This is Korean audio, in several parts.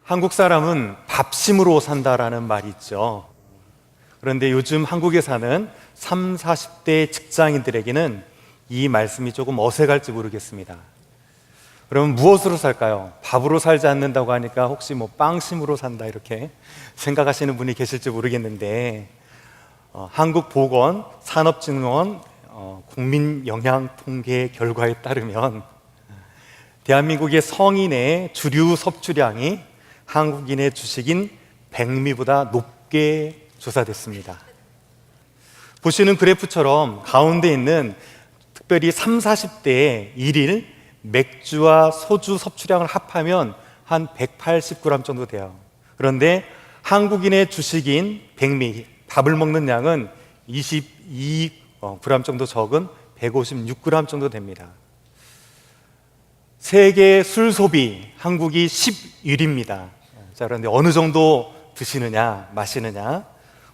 한국 사람은 밥심으로 산다라는 말이 있죠. 그런데 요즘 한국에 사는 30, 40대 직장인들에게는 이 말씀이 조금 어색할지 모르겠습니다. 그러면 무엇으로 살까요? 밥으로 살지 않는다고 하니까 혹시 뭐 빵심으로 산다 이렇게 생각하시는 분이 계실지 모르겠는데, 한국보건산업진흥원 국민영양통계 결과에 따르면 대한민국의 성인의 주류 섭취량이 한국인의 주식인 백미보다 높게 조사됐습니다. 보시는 그래프처럼 가운데 있는 특별히 30, 40대의 일일 맥주와 소주 섭취량을 합하면 한 180g 정도 돼요. 그런데 한국인의 주식인 백미, 밥을 먹는 양은 22g 정도 적은 156g 정도 됩니다. 세계 술 소비 한국이 10위입니다. 자, 그런데 어느 정도 드시느냐, 마시느냐?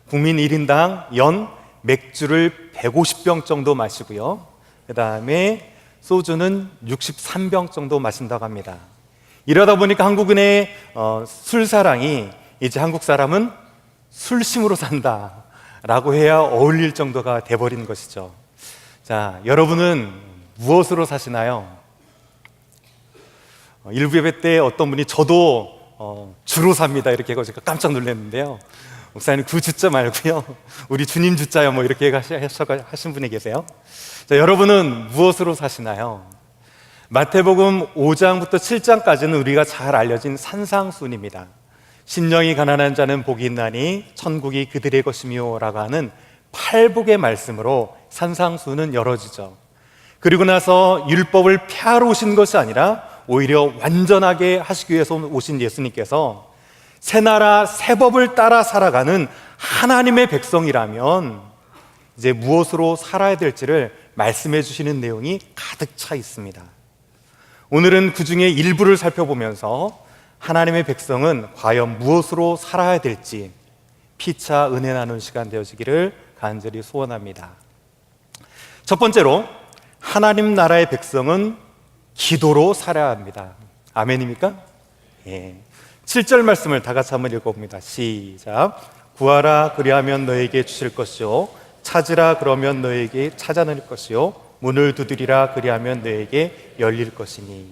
국민 1인당 연 맥주를 150병 정도 마시고요. 그 다음에 소주는 63병 정도 마신다고 합니다. 이러다 보니까 한국인의 술사랑이 이제 한국 사람은 술심으로 산다 라고 해야 어울릴 정도가 돼버린 것이죠. 자, 여러분은 무엇으로 사시나요? 일부 예배 때 어떤 분이 저도 주로 삽니다 이렇게 해서 제가 깜짝 놀랐는데요. 목사님 그 주자 말고요, 우리 주님 주자요 뭐 이렇게 하신 분이 계세요. 자, 여러분은 무엇으로 사시나요? 마태복음 5장부터 7장까지는 우리가 잘 알려진 산상순입니다. 심령이 가난한 자는 복이 있나니 천국이 그들의 것이며 라고 하는 팔복의 말씀으로 산상순은 열어지죠. 그리고 나서 율법을 폐하러 오신 것이 아니라 오히려 완전하게 하시기 위해서 오신 예수님께서 새 나라 새 법을 따라 살아가는 하나님의 백성이라면 이제 무엇으로 살아야 될지를 말씀해 주시는 내용이 가득 차 있습니다. 오늘은 그 중에 일부를 살펴보면서 하나님의 백성은 과연 무엇으로 살아야 될지 피차 은혜 나누는 시간 되어지기를 간절히 소원합니다. 첫 번째로, 하나님 나라의 백성은 기도로 살아야 합니다. 아멘입니까? 예. 7절 말씀을 다 같이 한번 읽어봅니다. 시작. 구하라 그리하면 너에게 주실 것이요, 찾으라 그러면 너에게 찾아낼 것이요, 문을 두드리라 그리하면 너에게 열릴 것이니.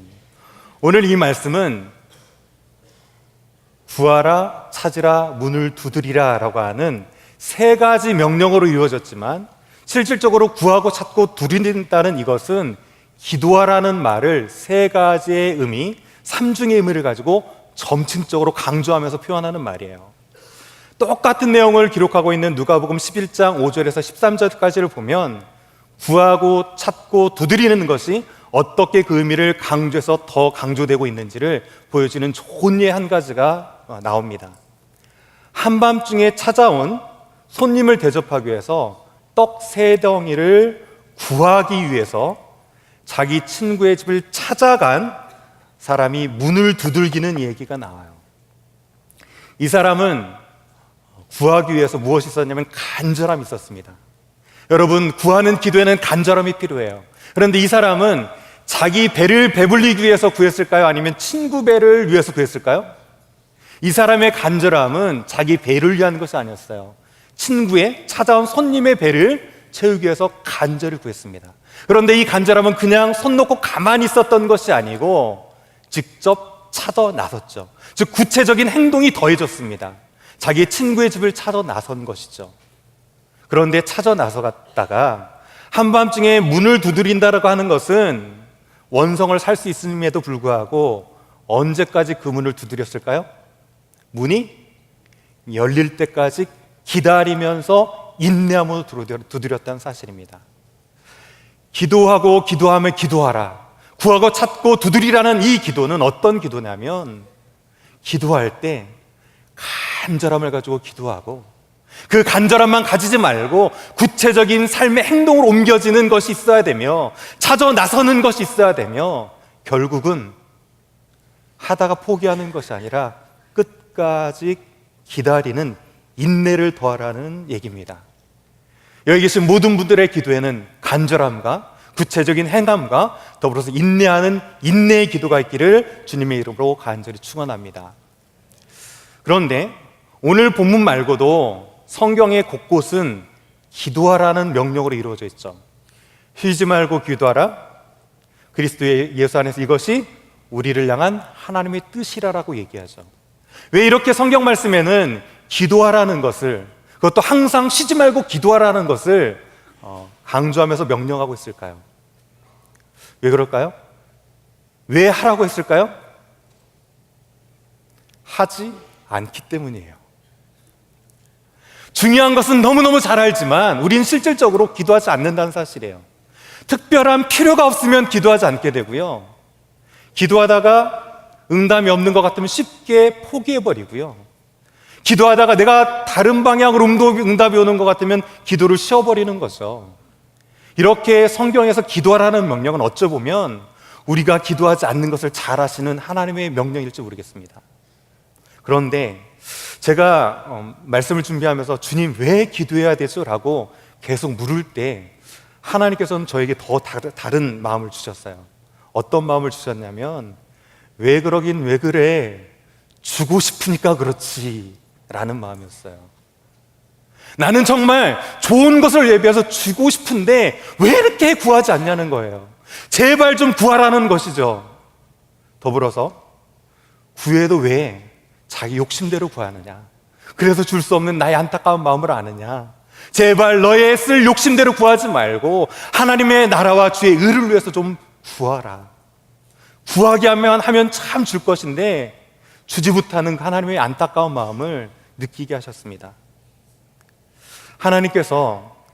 오늘 이 말씀은 구하라, 찾으라, 문을 두드리라 라고 하는 세 가지 명령으로 이루어졌지만, 실질적으로 구하고 찾고 두드린다는 이것은 기도하라는 말을 세 가지의 의미, 삼중의 의미를 가지고 점층적으로 강조하면서 표현하는 말이에요. 똑같은 내용을 기록하고 있는 누가복음 11장 5절에서 13절까지를 보면 구하고 찾고 두드리는 것이 어떻게 그 의미를 강조해서 더 강조되고 있는지를 보여주는 좋은 예 한 가지가 나옵니다. 한밤중에 찾아온 손님을 대접하기 위해서 떡 3덩이를 구하기 위해서 자기 친구의 집을 찾아간 사람이 문을 두들기는 얘기가 나와요. 이 사람은 구하기 위해서 무엇이 있었냐면 간절함이 있었습니다. 여러분, 구하는 기도에는 간절함이 필요해요. 그런데 이 사람은 자기 배를 배불리기 위해서 구했을까요? 아니면 친구 배를 위해서 구했을까요? 이 사람의 간절함은 자기 배를 위한 것이 아니었어요. 친구의 찾아온 손님의 배를 채우기 위해서 간절히 구했습니다. 그런데 이 간절함은 그냥 손 놓고 가만히 있었던 것이 아니고 직접 찾아 나섰죠. 즉 구체적인 행동이 더해졌습니다. 자기 친구의 집을 찾아 나선 것이죠. 그런데 찾아 나서갔다가 한밤중에 문을 두드린다라고 하는 것은 원성을 살 수 있음에도 불구하고 언제까지 그 문을 두드렸을까요? 문이 열릴 때까지 기다리면서 인내함으로 두드렸다는 사실입니다. 기도하고 기도하며 기도하라, 구하고 찾고 두드리라는 이 기도는 어떤 기도냐면, 기도할 때 간절함을 가지고 기도하고 그 간절함만 가지지 말고 구체적인 삶의 행동으로 옮겨지는 것이 있어야 되며, 찾아 나서는 것이 있어야 되며, 결국은 하다가 포기하는 것이 아니라 끝까지 기다리는 인내를 더하라는 얘기입니다. 여기 계신 모든 분들의 기도에는 간절함과 구체적인 행함과 더불어서 인내하는 인내의 기도가 있기를 주님의 이름으로 간절히 축원합니다. 그런데 오늘 본문 말고도 성경의 곳곳은 기도하라는 명령으로 이루어져 있죠. 쉬지 말고 기도하라. 그리스도의 예수 안에서 이것이 우리를 향한 하나님의 뜻이라고 얘기하죠. 왜 이렇게 성경 말씀에는 기도하라는 것을, 그것도 항상 쉬지 말고 기도하라는 것을 강조하면서 명령하고 있을까요? 왜 그럴까요? 왜 하라고 했을까요? 하지 않기 때문이에요. 중요한 것은 너무너무 잘 알지만 우린 실질적으로 기도하지 않는다는 사실이에요. 특별한 필요가 없으면 기도하지 않게 되고요, 기도하다가 응답이 없는 것 같으면 쉽게 포기해버리고요, 기도하다가 내가 다른 방향으로 응답이 오는 것 같으면 기도를 쉬어버리는 거죠. 이렇게 성경에서 기도하라는 명령은 어쩌보면 우리가 기도하지 않는 것을 잘 아시는 하나님의 명령일지 모르겠습니다. 그런데 제가 말씀을 준비하면서 주님 왜 기도해야 되죠? 라고 계속 물을 때 하나님께서는 저에게 더 다른 마음을 주셨어요. 어떤 마음을 주셨냐면, 왜 그러긴 왜 그래, 주고 싶으니까 그렇지 라는 마음이었어요. 나는 정말 좋은 것을 예비해서 주고 싶은데 왜 이렇게 구하지 않냐는 거예요. 제발 좀 구하라는 것이죠. 더불어서 구해도 왜 자기 욕심대로 구하느냐, 그래서 줄 수 없는 나의 안타까운 마음을 아느냐, 제발 너의 쓸 욕심대로 구하지 말고 하나님의 나라와 주의 의를 위해서 좀 구하라. 구하게 하면 참 줄 것인데 주지 못하는 하나님의 안타까운 마음을 느끼게 하셨습니다. 하나님께서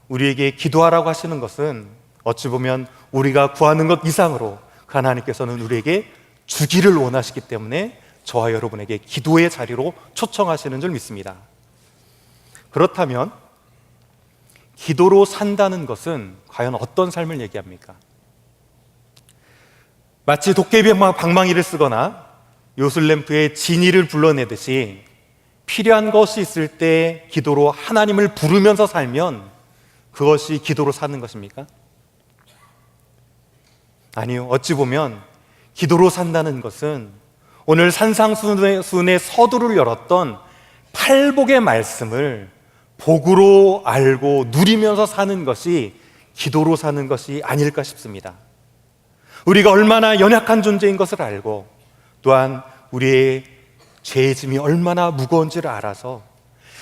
우리에게 기도하라고 하시는 것은 어찌 보면 우리가 구하는 것 이상으로 하나님께서는 우리에게 주기를 원하시기 때문에 저와 여러분에게 기도의 자리로 초청하시는 줄 믿습니다. 그렇다면 기도로 산다는 것은 과연 어떤 삶을 얘기합니까? 마치 도깨비 방망이를 쓰거나 요술램프에 지니를 불러내듯이 필요한 것이 있을 때 기도로 하나님을 부르면서 살면 그것이 기도로 사는 것입니까? 아니요. 어찌 보면 기도로 산다는 것은 오늘 산상수훈의 서두를 열었던 팔복의 말씀을 복으로 알고 누리면서 사는 것이 기도로 사는 것이 아닐까 싶습니다. 우리가 얼마나 연약한 존재인 것을 알고 또한 우리의 죄의 짐이 얼마나 무거운지를 알아서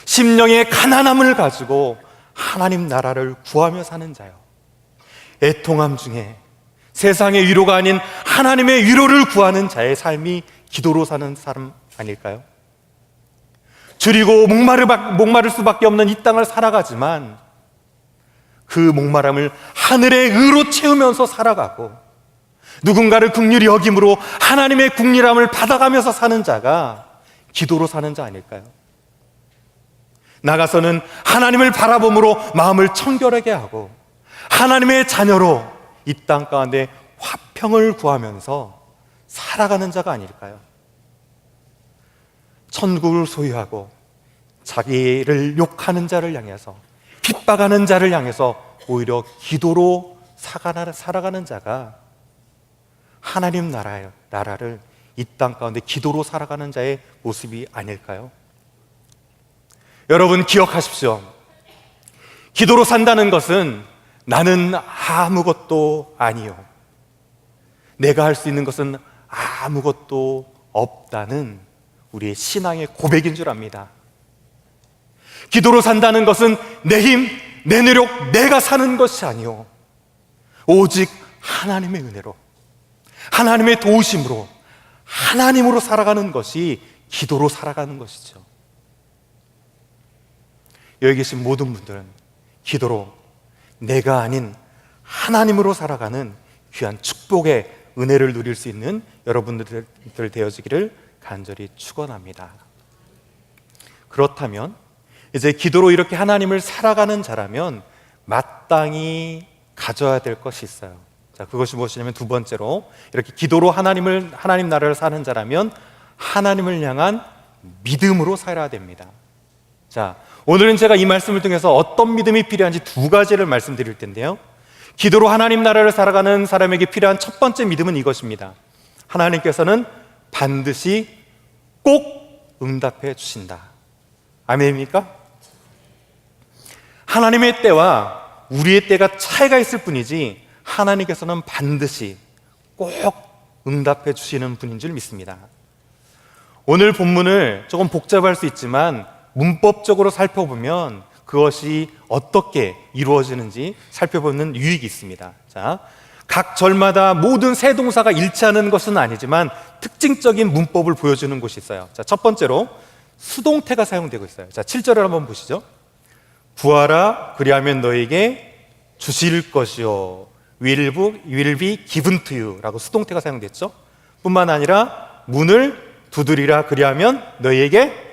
심령의 가난함을 가지고 하나님 나라를 구하며 사는 자요, 애통함 중에 세상의 위로가 아닌 하나님의 위로를 구하는 자의 삶이 기도로 사는 사람 아닐까요? 줄이고 목마를 수밖에 없는 이 땅을 살아가지만 그 목마름을 하늘의 의로 채우면서 살아가고 누군가를 긍휼히 여김으로 하나님의 긍휼함을 받아가면서 사는 자가 기도로 사는 자 아닐까요? 나가서는 하나님을 바라봄으로 마음을 청결하게 하고 하나님의 자녀로 이 땅 가운데 화평을 구하면서 살아가는 자가 아닐까요? 천국을 소유하고 자기를 욕하는 자를 향해서, 핍박하는 자를 향해서 오히려 기도로 살아가는 자가 하나님 나라를 이 땅 가운데 기도로 살아가는 자의 모습이 아닐까요? 여러분 기억하십시오. 기도로 산다는 것은 나는 아무것도 아니요, 내가 할 수 있는 것은 아무것도 없다는 우리의 신앙의 고백인 줄 압니다. 기도로 산다는 것은 내 힘, 내 노력, 내가 사는 것이 아니요, 오직 하나님의 은혜로, 하나님의 도우심으로, 하나님으로 살아가는 것이 기도로 살아가는 것이죠. 여기 계신 모든 분들은 기도로 내가 아닌 하나님으로 살아가는 귀한 축복의 은혜를 누릴 수 있는 여러분들 되어지기를 간절히 축원합니다. 그렇다면 이제 기도로 이렇게 하나님을 살아가는 자라면 마땅히 가져야 될 것이 있어요. 자, 그것이 무엇이냐면 두 번째로, 이렇게 기도로 하나님 나라를 사는 자라면 하나님을 향한 믿음으로 살아야 됩니다. 자, 오늘은 제가 이 말씀을 통해서 어떤 믿음이 필요한지 두 가지를 말씀드릴 텐데요, 기도로 하나님 나라를 살아가는 사람에게 필요한 첫 번째 믿음은 이것입니다. 하나님께서는 반드시 꼭 응답해 주신다. 아멘입니까? 하나님의 때와 우리의 때가 차이가 있을 뿐이지 하나님께서는 반드시 꼭 응답해 주시는 분인 줄 믿습니다. 오늘 본문을 조금 복잡할 수 있지만 문법적으로 살펴보면 그것이 어떻게 이루어지는지 살펴보는 유익이 있습니다. 자, 각 절마다 모든 세 동사가 일치하는 것은 아니지만 특징적인 문법을 보여주는 곳이 있어요. 자, 첫 번째로 수동태가 사용되고 있어요. 자, 7절을 한번 보시죠. 구하라 그리하면 너에게 주실 것이요 will be given to you 라고 수동태가 사용됐죠. 뿐만 아니라 문을 두드리라 그리하면 너희에게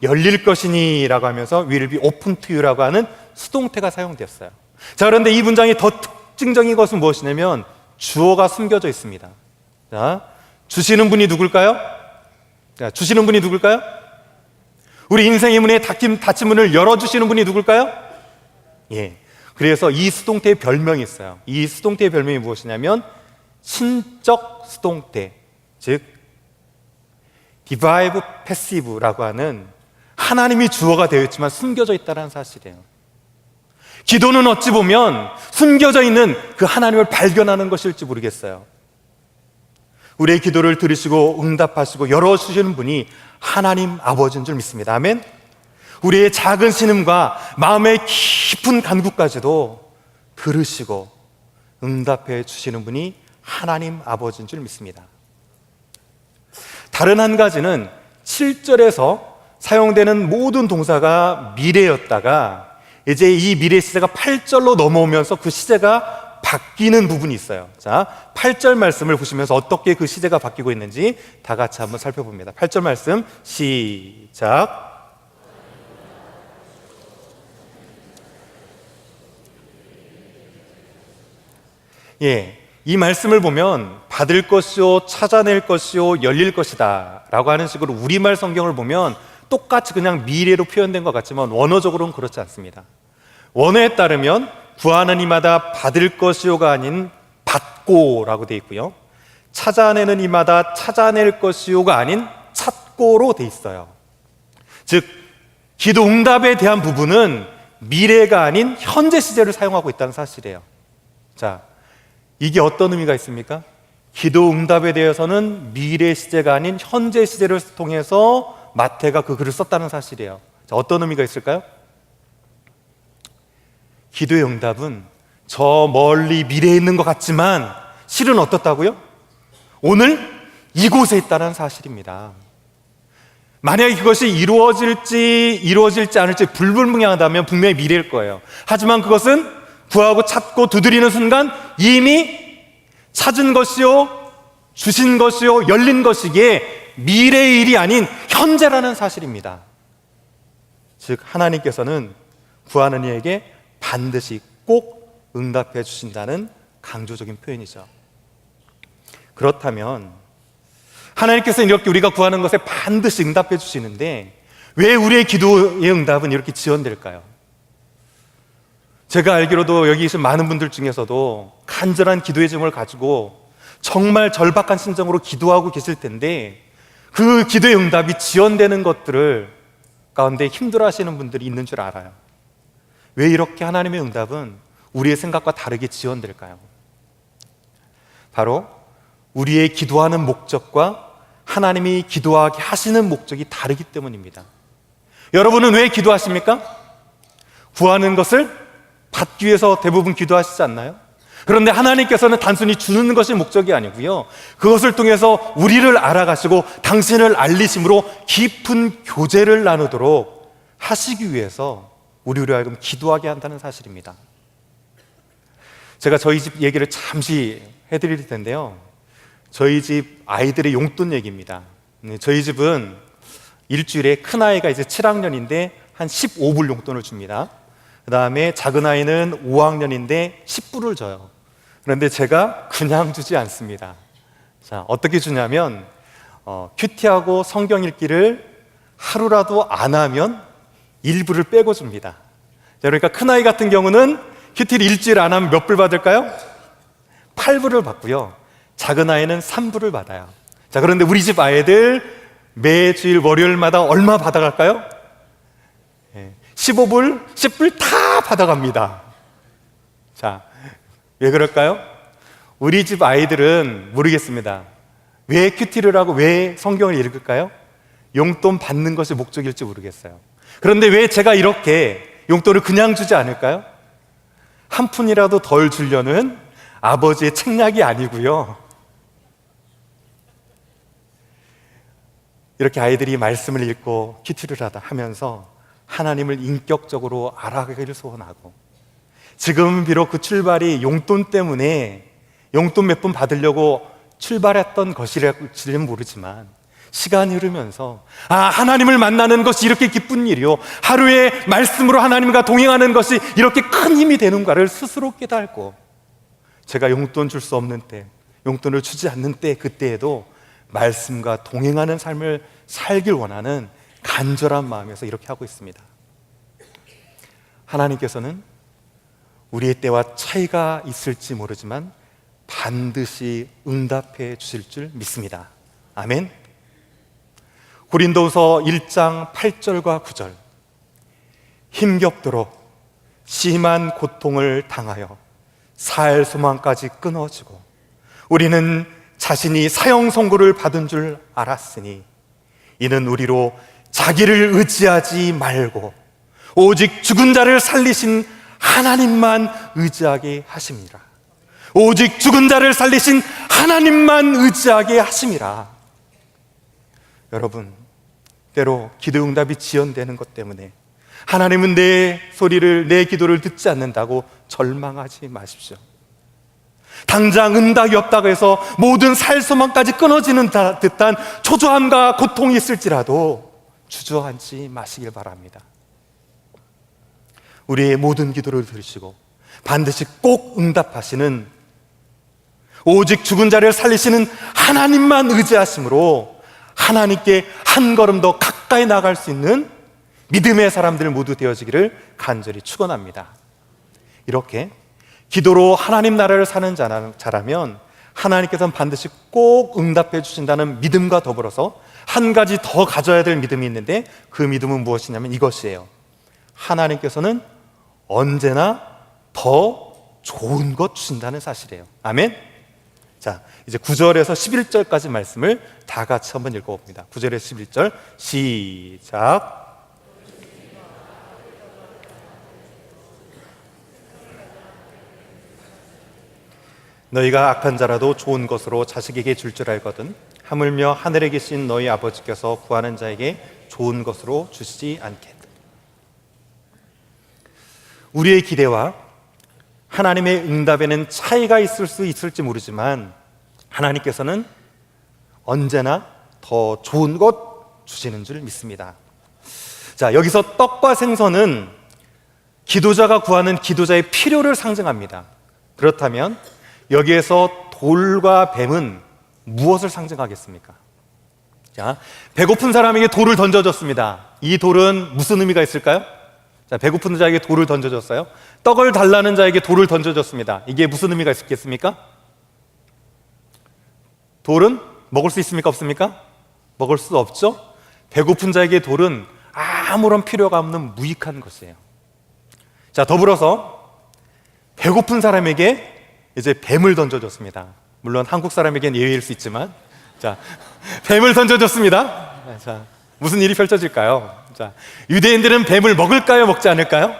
열릴 것이니 라고 하면서 will be open to you 라고 하는 수동태가 사용되었어요. 자, 그런데 이 문장이 더 특징적인 것은 무엇이냐면 주어가 숨겨져 있습니다. 자, 주시는 분이 누굴까요? 자, 주시는 분이 누굴까요? 우리 인생의 문에 닫힌 문을 열어주시는 분이 누굴까요? 예. 그래서 이 수동태의 별명이 있어요. 이 수동태의 별명이 무엇이냐면 신적 수동태, 즉 디바이브 패시브라고 하는 하나님이 주어가 되어 있지만 숨겨져 있다는 사실이에요. 기도는 어찌 보면 숨겨져 있는 그 하나님을 발견하는 것일지 모르겠어요. 우리의 기도를 들으시고 응답하시고 열어주시는 분이 하나님 아버지인 줄 믿습니다. 아멘. 우리의 작은 신음과 마음의 깊은 간구까지도 들으시고 응답해 주시는 분이 하나님 아버지인 줄 믿습니다. 다른 한 가지는 7절에서 사용되는 모든 동사가 미래였다가 이제 이 미래 시제가 8절로 넘어오면서 그 시제가 바뀌는 부분이 있어요. 자, 8절 말씀을 보시면서 어떻게 그 시제가 바뀌고 있는지 다 같이 한번 살펴봅니다. 8절 말씀 시작. 예, 이 말씀을 보면 받을 것이요 찾아낼 것이요 열릴 것이다 라고 하는 식으로 우리말 성경을 보면 똑같이 그냥 미래로 표현된 것 같지만 원어적으로는 그렇지 않습니다. 원어에 따르면 구하는 이마다 받을 것이요가 아닌 받고라고 되어 있고요, 찾아내는 이마다 찾아낼 것이요가 아닌 찾고로 되어 있어요. 즉 기도 응답에 대한 부분은 미래가 아닌 현재 시제를 사용하고 있다는 사실이에요. 자, 이게 어떤 의미가 있습니까? 기도 응답에 대해서는 미래 시제가 아닌 현재 시제를 통해서 마태가 그 글을 썼다는 사실이에요. 자, 어떤 의미가 있을까요? 기도의 응답은 저 멀리 미래에 있는 것 같지만 실은 어떻다고요? 오늘 이곳에 있다는 사실입니다. 만약에 그것이 이루어질지 않을지 불분명하다면 분명히 미래일 거예요. 하지만 그것은 구하고 찾고 두드리는 순간 이미 찾은 것이요 주신 것이요 열린 것이기에 미래의 일이 아닌 현재라는 사실입니다. 즉 하나님께서는 구하는 이에게 반드시 꼭 응답해 주신다는 강조적인 표현이죠. 그렇다면 하나님께서 이렇게 우리가 구하는 것에 반드시 응답해 주시는데 왜 우리의 기도의 응답은 이렇게 지연될까요? 제가 알기로도 여기 계신 많은 분들 중에서도 간절한 기도의 제목을 가지고 정말 절박한 심정으로 기도하고 계실 텐데 그 기도의 응답이 지연되는 것들을 가운데 힘들어하시는 분들이 있는 줄 알아요. 왜 이렇게 하나님의 응답은 우리의 생각과 다르게 지연될까요? 바로 우리의 기도하는 목적과 하나님이 기도하게 하시는 목적이 다르기 때문입니다. 여러분은 왜 기도하십니까? 구하는 것을 받기 위해서 대부분 기도하시지 않나요? 그런데 하나님께서는 단순히 주는 것이 목적이 아니고요, 그것을 통해서 우리를 알아가시고 당신을 알리심으로 깊은 교제를 나누도록 하시기 위해서 우리로 하여금 기도하게 한다는 사실입니다. 제가 저희 집 얘기를 잠시 해드릴 텐데요, 저희 집 아이들의 용돈 얘기입니다. 저희 집은 일주일에 큰아이가 이제 7학년인데 한 15불 용돈을 줍니다. 그 다음에 작은 아이는 5학년인데 10불을 줘요. 그런데 제가 그냥 주지 않습니다. 자, 어떻게 주냐면 큐티하고 성경 읽기를 하루라도 안 하면 일부를 빼고 줍니다. 자, 그러니까 큰아이 같은 경우는 큐티를 일주일 안 하면 몇 불 받을까요? 8불을 받고요, 작은 아이는 3불을 받아요. 자, 그런데 우리 집 아이들 매주일 월요일마다 얼마 받아갈까요? 15불, 10불 다 받아갑니다. 자, 왜 그럴까요? 우리 집 아이들은 모르겠습니다. 왜 큐티를 하고 왜 성경을 읽을까요? 용돈 받는 것이 목적일지 모르겠어요. 그런데 왜 제가 이렇게 용돈을 그냥 주지 않을까요? 한 푼이라도 덜 주려는 아버지의 책략이 아니고요. 이렇게 아이들이 말씀을 읽고 큐티를 하면서 하나님을 인격적으로 알아가기를 소원하고, 지금 비록 그 출발이 용돈 때문에 용돈 몇 푼 받으려고 출발했던 것이랄지는 모르지만, 시간이 흐르면서 하나님을 만나는 것이 이렇게 기쁜 일이요, 하루에 말씀으로 하나님과 동행하는 것이 이렇게 큰 힘이 되는가를 스스로 깨닫고, 제가 용돈 줄 수 없는 때, 용돈을 주지 않는 때, 그때에도 말씀과 동행하는 삶을 살길 원하는 간절한 마음에서 이렇게 하고 있습니다. 하나님께서는 우리의 때와 차이가 있을지 모르지만 반드시 응답해 주실 줄 믿습니다. 아멘. 고린도후서 1장 8절과 9절. 힘겹도록 심한 고통을 당하여 살 소망까지 끊어지고 우리는 자신이 사형 선고를 받은 줄 알았으니 이는 우리로 자기를 의지하지 말고 오직 죽은 자를 살리신 하나님만 의지하게 하심이라. 오직 죽은 자를 살리신 하나님만 의지하게 하심이라. 여러분, 때로 기도 응답이 지연되는 것 때문에 하나님은 내 소리를, 내 기도를 듣지 않는다고 절망하지 마십시오. 당장 응답이 없다고 해서 모든 살 소망까지 끊어지는 듯한 초조함과 고통이 있을지라도 주저앉지 마시길 바랍니다. 우리의 모든 기도를 들으시고 반드시 꼭 응답하시는, 오직 죽은 자를 살리시는 하나님만 의지하심으로 하나님께 한 걸음 더 가까이 나갈 수 있는 믿음의 사람들 모두 되어지기를 간절히 축원합니다. 이렇게 기도로 하나님 나라를 사는 자라면 하나님께서는 반드시 꼭 응답해 주신다는 믿음과 더불어서 한 가지 더 가져야 될 믿음이 있는데, 그 믿음은 무엇이냐면 이것이에요. 하나님께서는 언제나 더 좋은 것 주신다는 사실이에요. 아멘. 자, 이제 9절에서 11절까지 말씀을 다 같이 한번 읽어봅니다. 9절에서 11절 시작. 너희가 악한 자라도 좋은 것으로 자식에게 줄 줄 알거든 하물며 하늘에 계신 너희 아버지께서 구하는 자에게 좋은 것으로 주시지 않겠다. 우리의 기대와 하나님의 응답에는 차이가 있을 수 있을지 모르지만 하나님께서는 언제나 더 좋은 것 주시는 줄 믿습니다. 자, 여기서 떡과 생선은 기도자가 구하는 기도자의 필요를 상징합니다. 그렇다면 여기에서 돌과 뱀은 무엇을 상징하겠습니까? 자, 배고픈 사람에게 돌을 던져줬습니다. 이 돌은 무슨 의미가 있을까요? 자, 배고픈 자에게 돌을 던져줬어요. 떡을 달라는 자에게 돌을 던져줬습니다. 이게 무슨 의미가 있겠습니까? 돌은 먹을 수 있습니까? 없습니까? 먹을 수 없죠? 배고픈 자에게 돌은 아무런 필요가 없는 무익한 것이에요. 자, 더불어서 배고픈 사람에게 이제 뱀을 던져줬습니다. 물론 한국 사람에겐 예외일 수 있지만, 자, 뱀을 던져줬습니다. 자, 무슨 일이 펼쳐질까요? 자, 유대인들은 뱀을 먹을까요? 먹지 않을까요?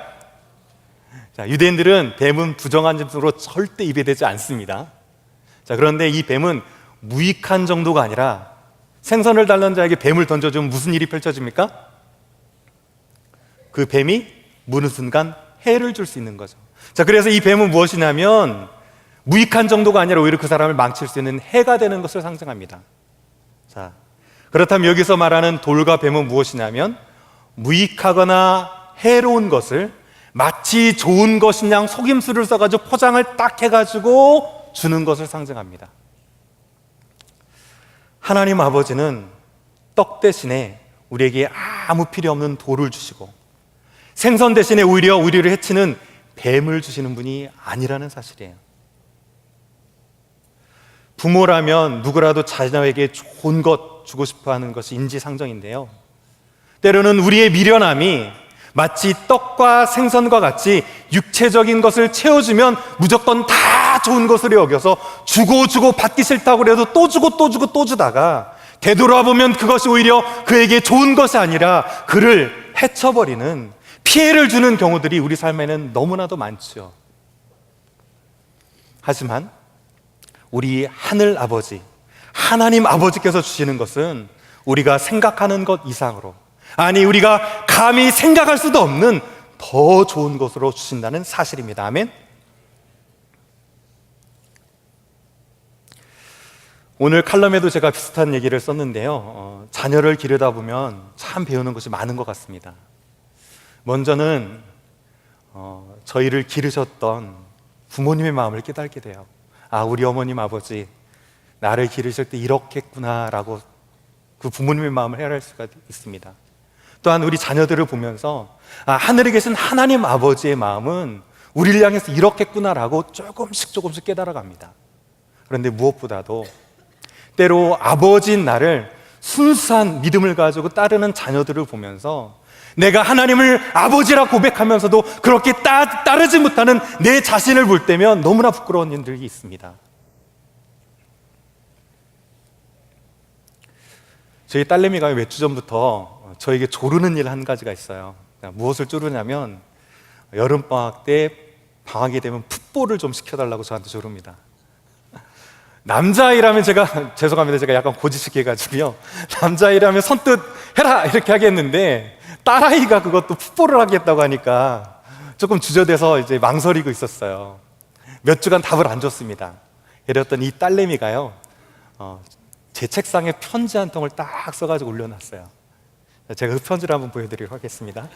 자, 유대인들은 뱀은 부정한 짐승으로 절대 입에 대지 않습니다. 자, 그런데 이 뱀은 무익한 정도가 아니라 생선을 달라는 자에게 뱀을 던져주면 무슨 일이 펼쳐집니까? 그 뱀이 무는 순간 해를 줄 수 있는 거죠. 자, 그래서 이 뱀은 무엇이냐면 무익한 정도가 아니라 오히려 그 사람을 망칠 수 있는 해가 되는 것을 상징합니다. 자, 그렇다면 여기서 말하는 돌과 뱀은 무엇이냐면 무익하거나 해로운 것을 마치 좋은 것인 양 속임수를 써가지고 포장을 딱 해가지고 주는 것을 상징합니다. 하나님 아버지는 떡 대신에 우리에게 아무 필요 없는 돌을 주시고 생선 대신에 오히려 우리를 해치는 뱀을 주시는 분이 아니라는 사실이에요. 부모라면 누구라도 자녀에게 좋은 것, 주고 싶어 하는 것이 인지상정인데요. 때로는 우리의 미련함이 마치 떡과 생선과 같이 육체적인 것을 채워주면 무조건 다 좋은 것으로 여겨서 주고 받기 싫다고 그래도 또 주고 또 주다가 되돌아보면 그것이 오히려 그에게 좋은 것이 아니라 그를 해쳐버리는, 피해를 주는 경우들이 우리 삶에는 너무나도 많죠. 하지만 우리 하늘 아버지, 하나님 아버지께서 주시는 것은 우리가 생각하는 것 이상으로, 아니 우리가 감히 생각할 수도 없는 더 좋은 것으로 주신다는 사실입니다. 아멘. 오늘 칼럼에도 제가 비슷한 얘기를 썼는데요. 자녀를 기르다 보면 참 배우는 것이 많은 것 같습니다. 먼저는 저희를 기르셨던 부모님의 마음을 깨닫게 돼요. 아, 우리 어머님 아버지 나를 기르실 때 이렇게 했구나라고 그 부모님의 마음을 헤아릴 수가 있습니다. 또한 우리 자녀들을 보면서 하늘에 계신 하나님 아버지의 마음은 우리를 향해서 이렇게 했구나라고 조금씩 깨달아갑니다. 그런데 무엇보다도 때로 아버지인 나를 순수한 믿음을 가지고 따르는 자녀들을 보면서 내가 하나님을 아버지라 고백하면서도 그렇게 따르지 못하는 내 자신을 볼 때면 너무나 부끄러운 일들이 있습니다. 저희 딸내미가 몇 주 전부터 저에게 조르는 일 한 가지가 있어요. 무엇을 조르냐면 여름방학 때 방학이 되면 풋볼을 좀 시켜달라고 저한테 조릅니다. 남자아이라면 제가 죄송합니다, 제가 약간 고지식해 가지고요, 남자아이라면 선뜻 해라 이렇게 하겠는데 딸아이가 그것도 풋볼을 하겠다고 하니까 조금 주저돼서 이제 망설이고 있었어요. 몇 주간 답을 안 줬습니다. 이랬더니 이 딸내미가요, 제 책상에 편지 한 통을 딱 써가지고 올려놨어요. 제가 그 편지를 한번 보여드리도록 하겠습니다.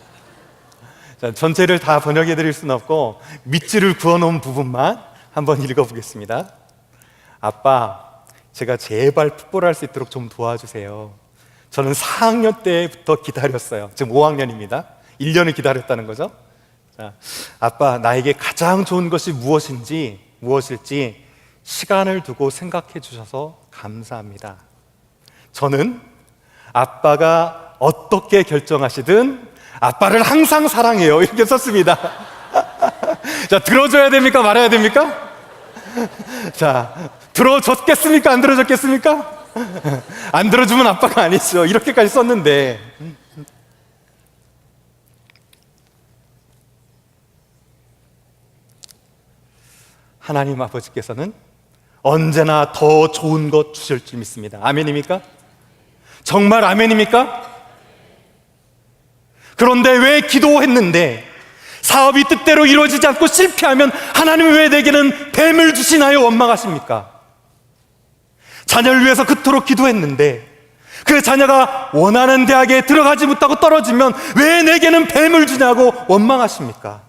자, 전체를 다 번역해드릴 수는 없고 밑줄을 그어놓은 부분만 한번 읽어보겠습니다. 아빠, 제가 제발 풋볼을 할 수 있도록 좀 도와주세요. 저는 4학년 때부터 기다렸어요. 지금 5학년입니다. 1년을 기다렸다는 거죠. 자, 아빠, 나에게 가장 좋은 것이 무엇일지 시간을 두고 생각해 주셔서 감사합니다. 저는 아빠가 어떻게 결정하시든 아빠를 항상 사랑해요. 이렇게 썼습니다. 자, 들어줘야 됩니까? 말아야 됩니까? 자, 들어줬겠습니까? 안 들어줬겠습니까? 안 들어주면 아빠가 아니죠. 이렇게까지 썼는데, 하나님 아버지께서는 언제나 더 좋은 것 주실 줄 믿습니다. 아멘입니까? 정말 아멘입니까? 그런데 왜 기도했는데 사업이 뜻대로 이루어지지 않고 실패하면 하나님은 왜 내게는 뱀을 주시나요? 원망하십니까? 자녀를 위해서 그토록 기도했는데 그 자녀가 원하는 대학에 들어가지 못하고 떨어지면 왜 내게는 뱀을 주냐고 원망하십니까?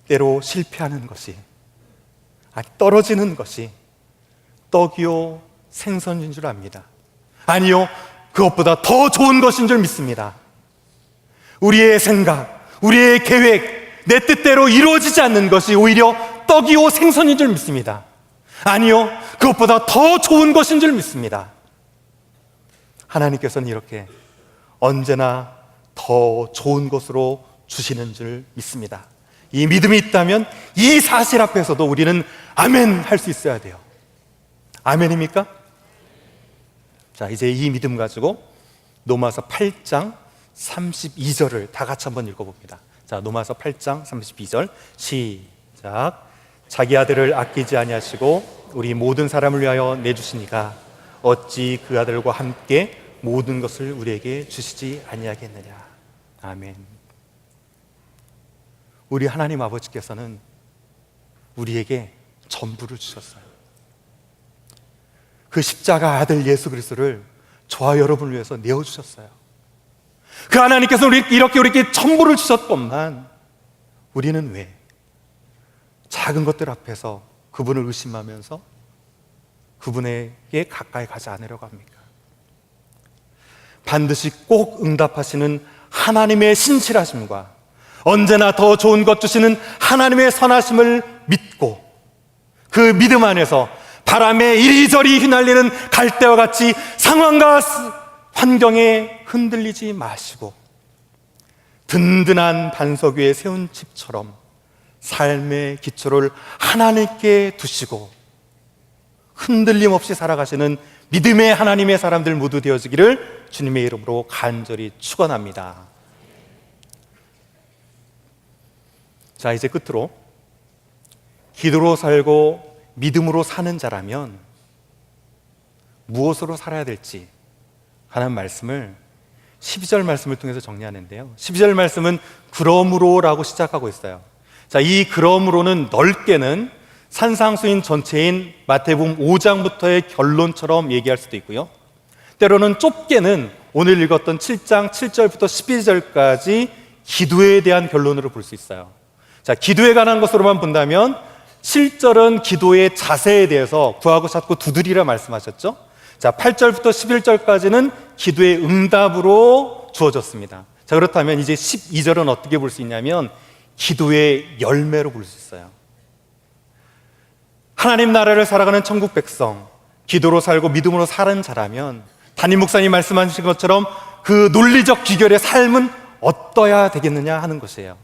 때로 실패하는 것이, 떨어지는 것이 떡이요 생선인 줄 압니다. 아니요, 그것보다 더 좋은 것인 줄 믿습니다. 우리의 생각, 우리의 계획, 내 뜻대로 이루어지지 않는 것이 오히려 떡이요 생선인 줄 믿습니다. 아니요, 그것보다 더 좋은 것인 줄 믿습니다. 하나님께서는 이렇게 언제나 더 좋은 것으로 주시는 줄 믿습니다. 이 믿음이 있다면 이 사실 앞에서도 우리는 아멘 할 수 있어야 돼요. 아멘입니까? 자, 이제 이 믿음 가지고 로마서 8장 32절을 다 같이 한번 읽어봅니다. 자, 로마서 8장 32절 시작. 자기 아들을 아끼지 아니하시고 우리 모든 사람을 위하여 내주시니까 어찌 그 아들과 함께 모든 것을 우리에게 주시지 아니하겠느냐. 아멘. 우리 하나님 아버지께서는 우리에게 전부를 주셨어요. 그 십자가 아들 예수 그리스도를 저와 여러분을 위해서 내어주셨어요. 그 하나님께서 우리에게 전부를 주셨건만 우리는 왜 작은 것들 앞에서 그분을 의심하면서 그분에게 가까이 가지 않으려고 합니까? 반드시 꼭 응답하시는 하나님의 신실하심과 언제나 더 좋은 것 주시는 하나님의 선하심을 믿고 그 믿음 안에서 바람에 이리저리 휘날리는 갈대와 같이 상황과 환경에 흔들리지 마시고 든든한 반석 위에 세운 집처럼 삶의 기초를 하나님께 두시고 흔들림 없이 살아가시는 믿음의 하나님의 사람들 모두 되어지기를 주님의 이름으로 간절히 축원합니다. 자, 이제 끝으로 기도로 살고 믿음으로 사는 자라면 무엇으로 살아야 될지 하는 말씀을 12절 말씀을 통해서 정리하는데요, 12절 말씀은 그러므로라고 시작하고 있어요. 자, 이 그러므로는 넓게는 산상수인 전체인 마태복음 5장부터의 결론처럼 얘기할 수도 있고요, 때로는 좁게는 오늘 읽었던 7장 7절부터 12절까지 기도에 대한 결론으로 볼 수 있어요. 자, 기도에 관한 것으로만 본다면 7절은 기도의 자세에 대해서 구하고 찾고 두드리라 말씀하셨죠. 자, 8절부터 11절까지는 기도의 응답으로 주어졌습니다. 자, 그렇다면 이제 12절은 어떻게 볼 수 있냐면 기도의 열매로 볼 수 있어요. 하나님 나라를 살아가는 천국 백성, 기도로 살고 믿음으로 사는 자라면 담임 목사님 말씀하신 것처럼 그 논리적 귀결의 삶은 어떠야 되겠느냐 하는 것이에요.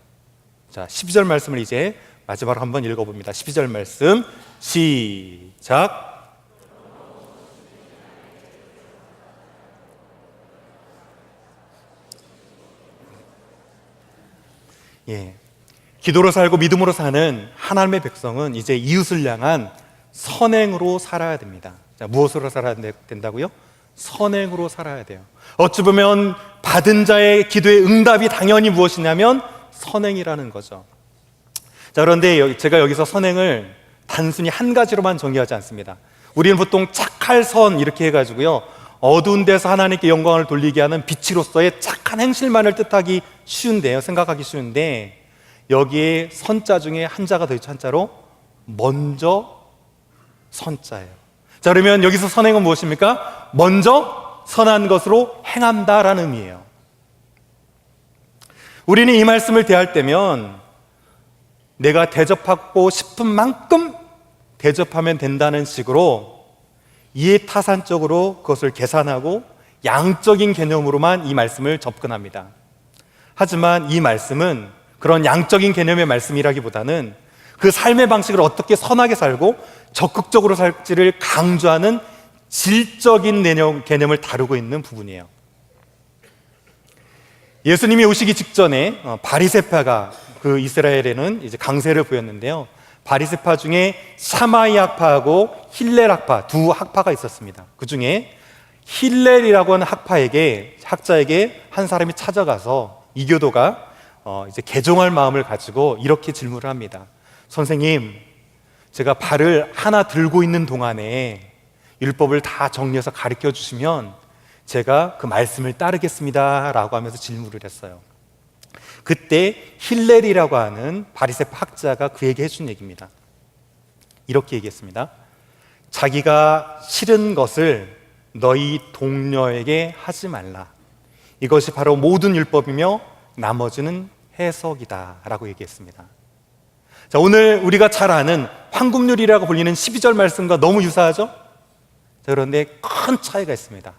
자, 12절 말씀을 이제 마지막으로 한번 읽어봅니다. 12절 말씀 시작. 예, 기도로 살고 믿음으로 사는 하나님의 백성은 이제 이웃을 향한 선행으로 살아야 됩니다. 자, 무엇으로 살아야 된다고요? 선행으로 살아야 돼요. 어찌 보면 받은 자의 기도의 응답이 당연히 무엇이냐면 선행이라는 거죠. 자, 그런데 제가 여기서 선행을 단순히 한 가지로만 정의하지 않습니다. 우리는 보통 착할 선 이렇게 해가지고요, 어두운 데서 하나님께 영광을 돌리게 하는 빛으로서의 착한 행실만을 뜻하기 쉬운데요, 생각하기 쉬운데 여기에 선자 중에 한자가 더 있죠. 한자로 먼저 선자예요. 자, 그러면 여기서 선행은 무엇입니까? 먼저 선한 것으로 행한다라는 의미예요. 우리는 이 말씀을 대할 때면 내가 대접하고 싶은 만큼 대접하면 된다는 식으로 이해타산적으로 그것을 계산하고 양적인 개념으로만 이 말씀을 접근합니다. 하지만 이 말씀은 그런 양적인 개념의 말씀이라기보다는 그 삶의 방식을 어떻게 선하게 살고 적극적으로 살지를 강조하는 질적인 개념을 다루고 있는 부분이에요. 예수님이 오시기 직전에 바리새파가 그 이스라엘에는 이제 강세를 보였는데요, 바리새파 중에 샤마이 학파하고 힐렐 학파 두 학파가 있었습니다. 그 중에 힐렐이라고 하는 학자에게 한 사람이 찾아가서 이 교도가 이제 개종할 마음을 가지고 이렇게 질문을 합니다. 선생님, 제가 발을 하나 들고 있는 동안에 율법을 다 정리해서 가르쳐 주시면 제가 그 말씀을 따르겠습니다 라고 하면서 질문을 했어요. 그때 힐렐이라고 하는 바리새파 학자가 그에게 해준 얘기입니다. 이렇게 얘기했습니다. 자기가 싫은 것을 너희 동료에게 하지 말라. 이것이 바로 모든 율법이며 나머지는 해석이다 라고 얘기했습니다. 자, 오늘 우리가 잘 아는 황금률이라고 불리는 12절 말씀과 너무 유사하죠? 자, 그런데 큰 차이가 있습니다.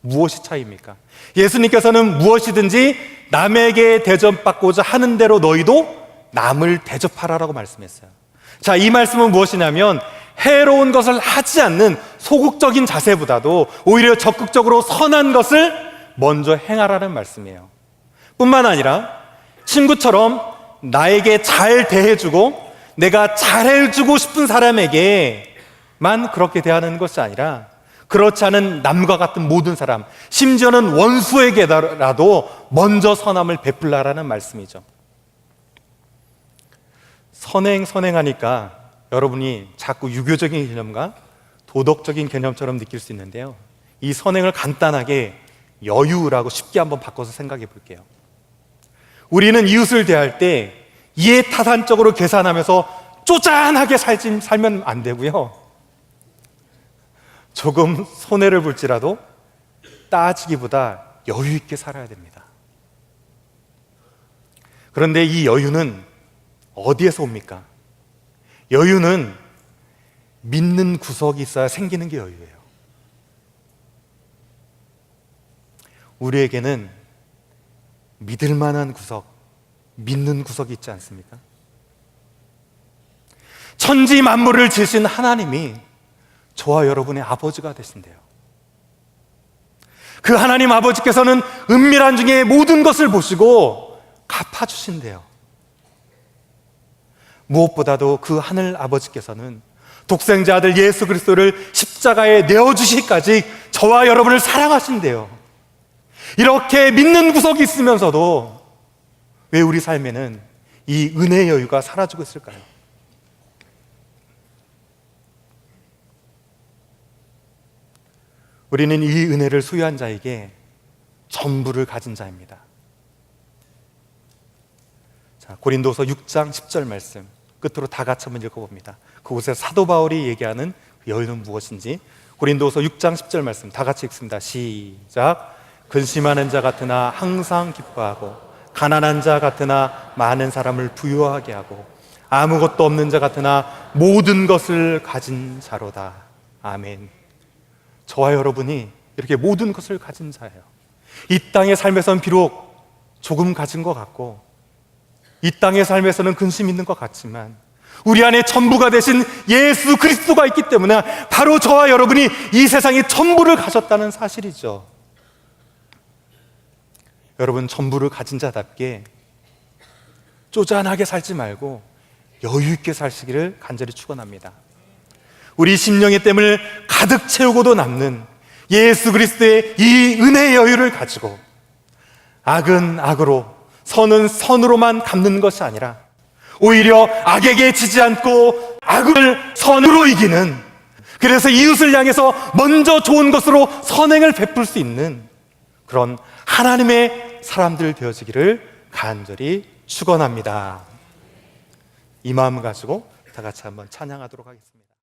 무엇이 차이입니까? 예수님께서는 무엇이든지 남에게 대접받고자 하는 대로 너희도 남을 대접하라라고 말씀했어요. 자, 이 말씀은 무엇이냐면 해로운 것을 하지 않는 소극적인 자세보다도 오히려 적극적으로 선한 것을 먼저 행하라는 말씀이에요. 뿐만 아니라 친구처럼 나에게 잘 대해주고 내가 잘해주고 싶은 사람에게만 그렇게 대하는 것이 아니라 그렇지 않은 남과 같은 모든 사람, 심지어는 원수에게라도 먼저 선함을 베풀라라는 말씀이죠. 선행하니까 여러분이 자꾸 유교적인 개념과 도덕적인 개념처럼 느낄 수 있는데요, 이 선행을 간단하게 여유라고 쉽게 한번 바꿔서 생각해 볼게요. 우리는 이웃을 대할 때 이해타산적으로 계산하면서 쪼잔하게 살면 안 되고요, 조금 손해를 볼지라도 따지기보다 여유 있게 살아야 됩니다. 그런데 이 여유는 어디에서 옵니까? 여유는 믿는 구석이 있어야 생기는 게 여유예요. 우리에게는 믿을 만한 구석, 믿는 구석이 있지 않습니까? 천지 만물을 지으신 하나님이 저와 여러분의 아버지가 되신대요. 그 하나님 아버지께서는 은밀한 중에 모든 것을 보시고 갚아주신대요. 무엇보다도 그 하늘 아버지께서는 독생자 아들 예수 그리스도를 십자가에 내어주시기까지 저와 여러분을 사랑하신대요. 이렇게 믿는 구석이 있으면서도 왜 우리 삶에는 이 은혜의 여유가 사라지고 있을까요? 우리는 이 은혜를 소유한 자에게 전부를 가진 자입니다. 자, 고린도서 6장 10절 말씀 끝으로 다 같이 한번 읽어봅니다. 그곳에 사도 바울이 얘기하는 여유는 무엇인지 고린도서 6장 10절 말씀 다 같이 읽습니다. 시작. 근심하는 자 같으나 항상 기뻐하고 가난한 자 같으나 많은 사람을 부유하게 하고 아무것도 없는 자 같으나 모든 것을 가진 자로다. 아멘. 저와 여러분이 이렇게 모든 것을 가진 자예요. 이 땅의 삶에서는 비록 조금 가진 것 같고 이 땅의 삶에서는 근심 있는 것 같지만 우리 안에 전부가 되신 예수 그리스도가 있기 때문에 바로 저와 여러분이 이 세상의 전부를 가졌다는 사실이죠. 여러분, 전부를 가진 자답게 쪼잔하게 살지 말고 여유 있게 사시기를 간절히 축원합니다. 우리 심령의 댐을 가득 채우고도 남는 예수 그리스도의 이 은혜의 여유를 가지고 악은 악으로 선은 선으로만 갚는 것이 아니라 오히려 악에게 지지 않고 악을 선으로 이기는, 그래서 이웃을 향해서 먼저 좋은 것으로 선행을 베풀 수 있는 그런 하나님의 사람들 되어지기를 간절히 축원합니다. 이 마음 가지고 다 같이 한번 찬양하도록 하겠습니다.